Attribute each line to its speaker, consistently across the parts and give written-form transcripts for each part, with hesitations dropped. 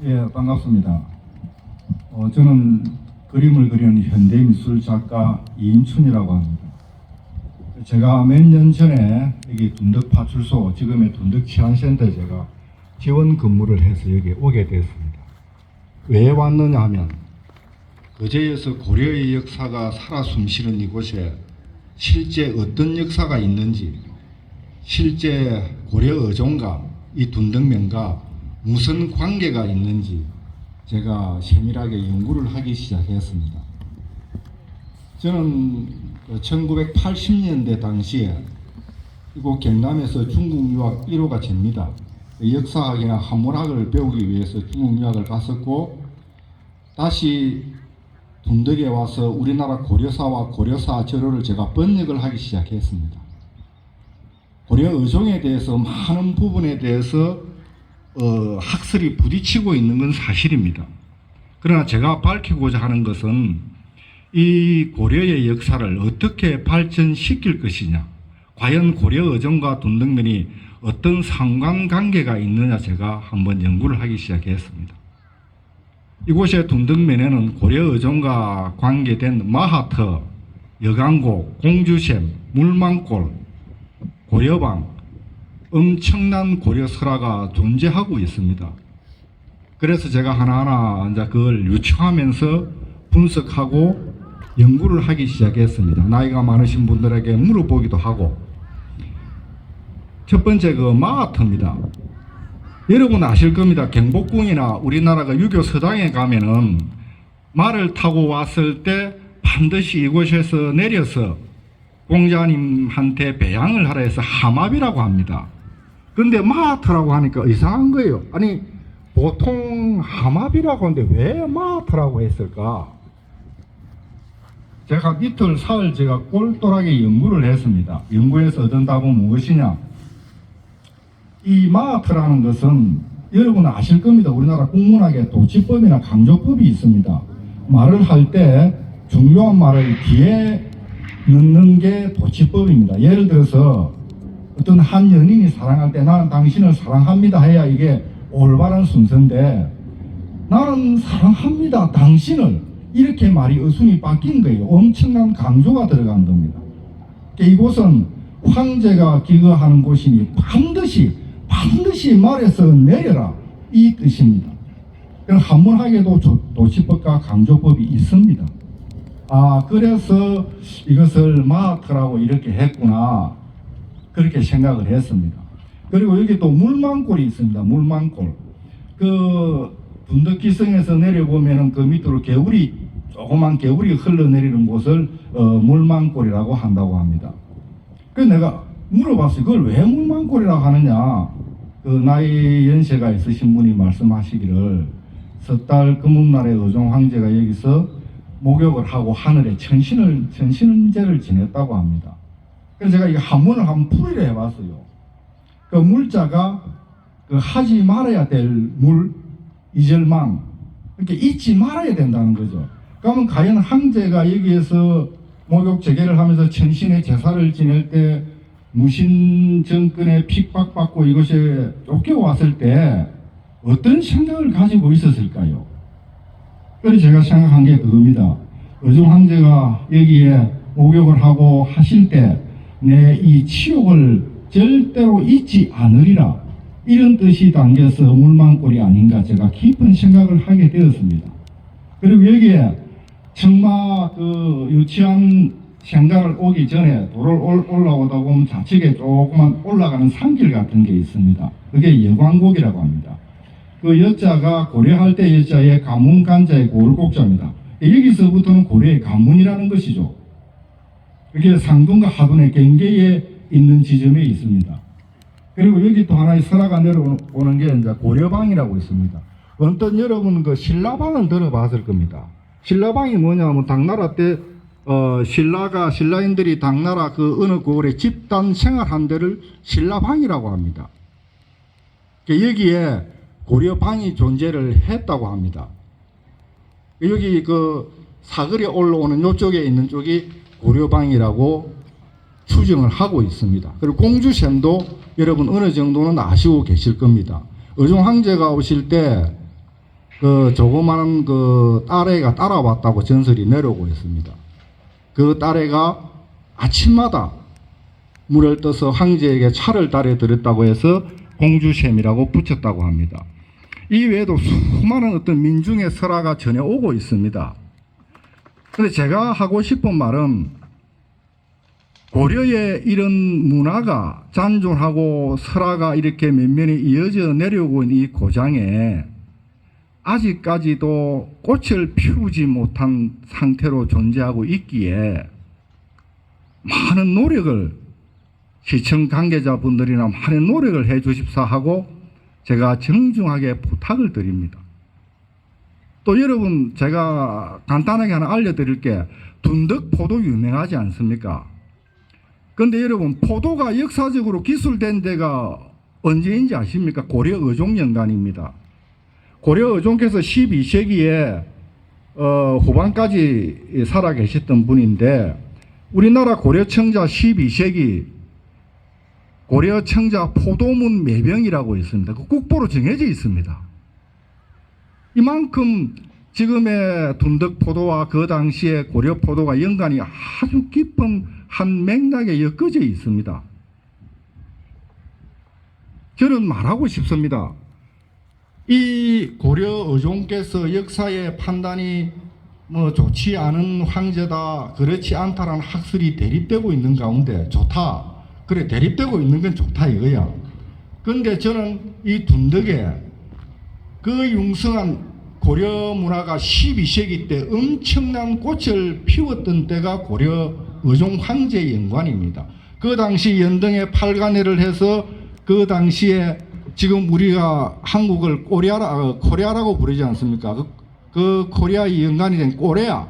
Speaker 1: 예, 반갑습니다. 저는 그림을 그리는 현대미술 작가 이인춘이라고 합니다. 제가 몇 년 전에 여기 둔덕파출소, 지금의 둔덕치안센터에 제가 지원 근무를 해서 여기 오게 됐습니다. 왜 왔느냐 하면 거제에서 고려의 역사가 살아 숨쉬는 이곳에 실제 어떤 역사가 있는지, 실제 고려 어종과 이 둔덕면과 무슨 관계가 있는지 제가 세밀하게 연구를 하기 시작했습니다. 저는 1980년대 당시에 이곳 경남에서 중국 유학 1호가 됩니다. 역사학이나 한문학을 배우기 위해서 중국 유학을 갔었고, 다시 둔덕에 와서 우리나라 고려사와 고려사 절호를 제가 번역을 하기 시작했습니다. 고려 어종에 대해서 많은 부분에 대해서 학설이 부딪히고 있는 건 사실입니다. 그러나 제가 밝히고자 하는 것은 이 고려의 역사를 어떻게 발전시킬 것이냐, 과연 고려 어종과 둔덕면이 어떤 상관관계가 있느냐, 제가 한번 연구를 하기 시작했습니다. 이곳의 둔덕면에는 고려 어종과 관계된 마하터, 여강고, 공주샘, 물망골, 고려방, 엄청난 고려 설화가 존재하고 있습니다. 그래서 제가 하나하나 이제 그걸 유추하면서 분석하고 연구를 하기 시작했습니다. 나이가 많으신 분들에게 물어보기도 하고. 첫 번째 그 마하터입니다. 여러분 아실 겁니다. 경복궁이나 우리나라가 유교 서당에 가면은 말을 타고 왔을 때 반드시 이곳에서 내려서 공자님한테 배양을 하라 해서 하마비라고 합니다. 근데 마하터라고 하니까 이상한 거예요. 아니 보통 하마비라고 하는데 왜 마하터라고 했을까? 제가 이틀 사흘 제가 꼴똘하게 연구를 했습니다. 연구에서 얻은 답은 무엇이냐? 이 마하터라는 것은 여러분 아실 겁니다. 우리나라 국문학에 도치법이나 강조법이 있습니다. 말을 할 때 중요한 말을 뒤에 넣는 게 도치법입니다. 예를 들어서 어떤 한 연인이 사랑할 때 나는 당신을 사랑합니다 해야 이게 올바른 순서인데, 나는 사랑합니다 당신을 이렇게 말이 어순이 바뀐 거예요. 엄청난 강조가 들어간 겁니다. 이곳은 황제가 기거하는 곳이니 반드시 말에서 내려라 이 뜻입니다. 한문학에도 도치법과 강조법이 있습니다. 그래서 이것을 마하터라고 이렇게 했구나, 그렇게 생각을 했습니다. 그리고 여기 또 물망골이 있습니다. 물망골. 그 둔덕기성에서 내려보면은 그 밑으로 개울이, 조그만 개울이 흘러내리는 곳을 물망골이라고 한다고 합니다. 그래서 내가 물어봤어요. 그걸 왜 물망골이라고 하느냐? 그 나이 연세가 있으신 분이 말씀하시기를 섣달 금음날에 어종 황제가 여기서 목욕을 하고 하늘에 천신제를 지냈다고 합니다. 그래서 제가 이 한문을 한번 풀이를 해봤어요. 그 물자가 그 하지 말아야 될 물, 이절망, 이렇게 잊지 말아야 된다는 거죠. 그러면 과연 황제가 여기에서 목욕 재개를 하면서 천신의 제사를 지낼 때 무신 정권에 핍박받고 이것에 쫓겨왔을 때 어떤 생각을 가지고 있었을까요? 그래서 제가 생각한 게 그겁니다. 어종 황제가 여기에 목욕을 하고 하실 때 내 이 치욕을 절대로 잊지 않으리라, 이런 뜻이 담겨서 물망골이 아닌가 제가 깊은 생각을 하게 되었습니다. 그리고 여기에 청마 그 유치한 생각을 오기 전에 도를 올라오다 보면 좌측에 조그만 올라가는 산길 같은 게 있습니다. 그게 여광곡이라고 합니다. 그 여자가 고려할 때 여자의 가문간자의 고을곡자입니다. 여기서부터는 고려의 가문이라는 것이죠. 그게 상둔과 하둔의 경계에 있는 지점에 있습니다. 그리고 여기 또 하나의 설화가 내려오는 게 이제 고려방이라고 있습니다. 언뜻 여러분 그 신라방은 들어봤을 겁니다. 신라방이 뭐냐면 당나라 때 신라인들이 당나라 그 어느 고을에 집단 생활한 데를 신라방이라고 합니다. 여기에 고려방이 존재를 했다고 합니다. 여기 그 사거리에 올라오는 이쪽에 있는 쪽이 고려방이라고 추정을 하고 있습니다. 그리고 공주샘도 여러분 어느 정도는 아시고 계실 겁니다. 어종 황제가 오실 때 그 조그마한 그 딸애가 따라왔다고 전설이 내려오고 있습니다. 그 딸애가 아침마다 물을 떠서 황제에게 차를 따려 드렸다고 해서 공주샘이라고 붙였다고 합니다. 이 외에도 수많은 어떤 민중의 설화가 전해오고 있습니다. 그런데 제가 하고 싶은 말은 고려의 이런 문화가 잔존하고 설화가 이렇게 면면이 이어져 내려오고 있는 이 고장에 아직까지도 꽃을 피우지 못한 상태로 존재하고 있기에 많은 노력을 시청 관계자분들이나 많은 노력을 해 주십사 하고 제가 정중하게 부탁을 드립니다. 또 여러분 제가 간단하게 하나 알려드릴게. 둔덕포도 유명하지 않습니까? 그런데 여러분 포도가 역사적으로 기술된 데가 언제인지 아십니까? 고려 의종연간입니다. 고려 의종께서 12세기에 후반까지 살아 계셨던 분인데 우리나라 고려청자 12세기 고려청자 포도문 매병이라고 있습니다. 그 국보로 정해져 있습니다. 이만큼 지금의 둔덕포도와 그 당시의 고려포도가 연관이 아주 깊은 한 맥락에 엮어져 있습니다. 저는 말하고 싶습니다. 이 고려 의종께서 역사의 판단이 좋지 않은 황제다, 그렇지 않다라는 학설이 대립되고 있는 가운데 좋다. 그래, 대립되고 있는 건 좋다 이거야. 그런데 저는 이 둔덕에 그 융성한 고려 문화가 12세기 때 엄청난 꽃을 피웠던 때가 고려 의종 황제의 연관입니다. 그 당시 연등에 팔간회를 해서 그 당시에 지금 우리가 한국을 코리아라고 부르지 않습니까? 그 코리아의 연관이 된 꼬레아,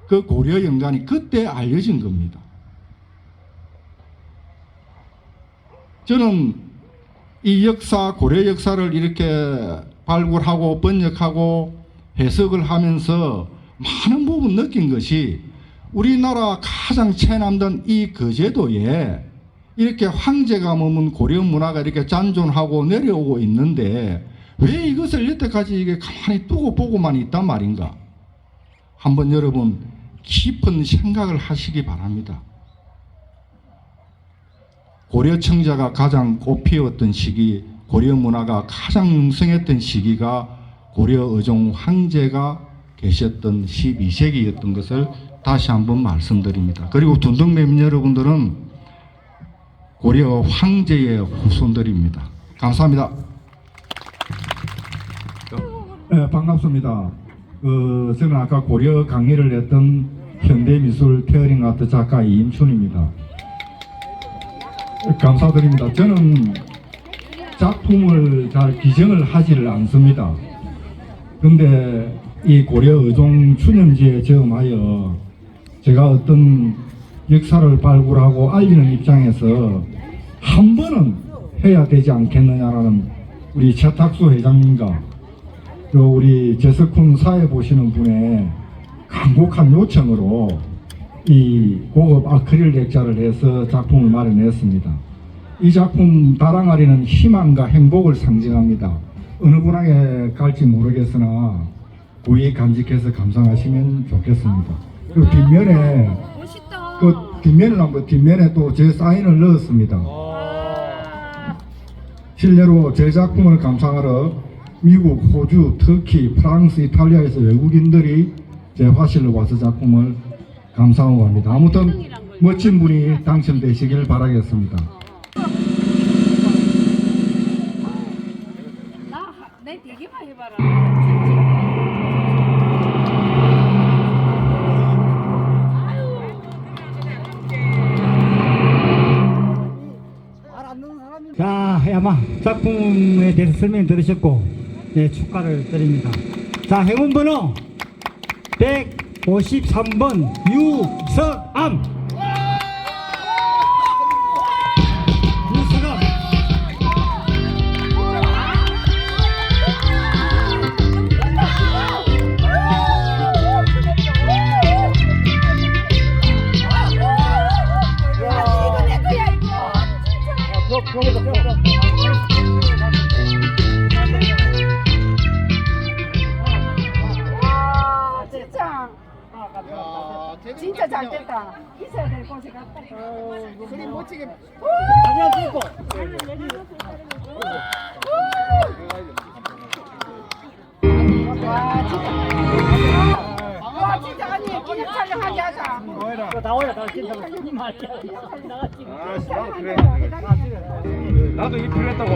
Speaker 1: 그 고려 연관이 그때 알려진 겁니다. 저는 이 역사, 고려 역사를 이렇게 발굴하고 번역하고 해석을 하면서 많은 부분 느낀 것이 우리나라 가장 최남단 이 거제도에 이렇게 황제가 머문 고려 문화가 이렇게 잔존하고 내려오고 있는데 왜 이것을 여태까지 이게 가만히 두고 보고만 있단 말인가? 한번 여러분 깊은 생각을 하시기 바랍니다. 고려 청자가 가장 꽃피웠던 시기, 고려 문화가 가장 융성했던 시기가 고려 의종 황제가 계셨던 12세기였던 것을 다시 한번 말씀드립니다. 그리고 둔덕매민 여러분들은 고려 황제의 후손들입니다. 감사합니다. 네, 반갑습니다. 저는 아까 고려 강의를 했던 현대미술 테어링 아트 작가 이임춘입니다. 감사드립니다. 저는 작품을 잘 기정을 하지를 않습니다. 그런데 이 고려 의종 추념지에 저음하여 제가 어떤 역사를 발굴하고 알리는 입장에서 한 번은 해야 되지 않겠느냐라는 우리 최탁수 회장님과 또 우리 제석훈 사회 보시는 분의 간곡한 요청으로 이 고급 아크릴 액자를 해서 작품을 마련했습니다. 이 작품 다랑아리는 희망과 행복을 상징합니다. 어느 분에게 갈지 모르겠으나 고이 간직해서 감상하시면 좋겠습니다. 그리고 뒷면에 뒷면에 또 제 사인을 넣었습니다. 실내로 제 작품을 감상하러 미국, 호주, 터키, 프랑스, 이탈리아에서 외국인들이 제 화실로 와서 작품을 감상하고 갑니다. 아무튼 멋진 분이 당첨되시길 바라겠습니다.
Speaker 2: 내 대기만 해봐라.
Speaker 3: 자, 아마 작품에 대해서 설명 들으셨고, 네, 축하를 드립니다. 자, 행운번호 153번 유석암. 유석암.
Speaker 2: 진짜 잘 됐다. 있어야 될 곳에 갔다.
Speaker 4: 그림 멋지게.
Speaker 3: 사진 찍고.
Speaker 2: 와 진짜 아니 기념 촬영하게 하자.
Speaker 3: 나와요. 나 진짜 손님 할게.
Speaker 4: 나도 이 필요했다고.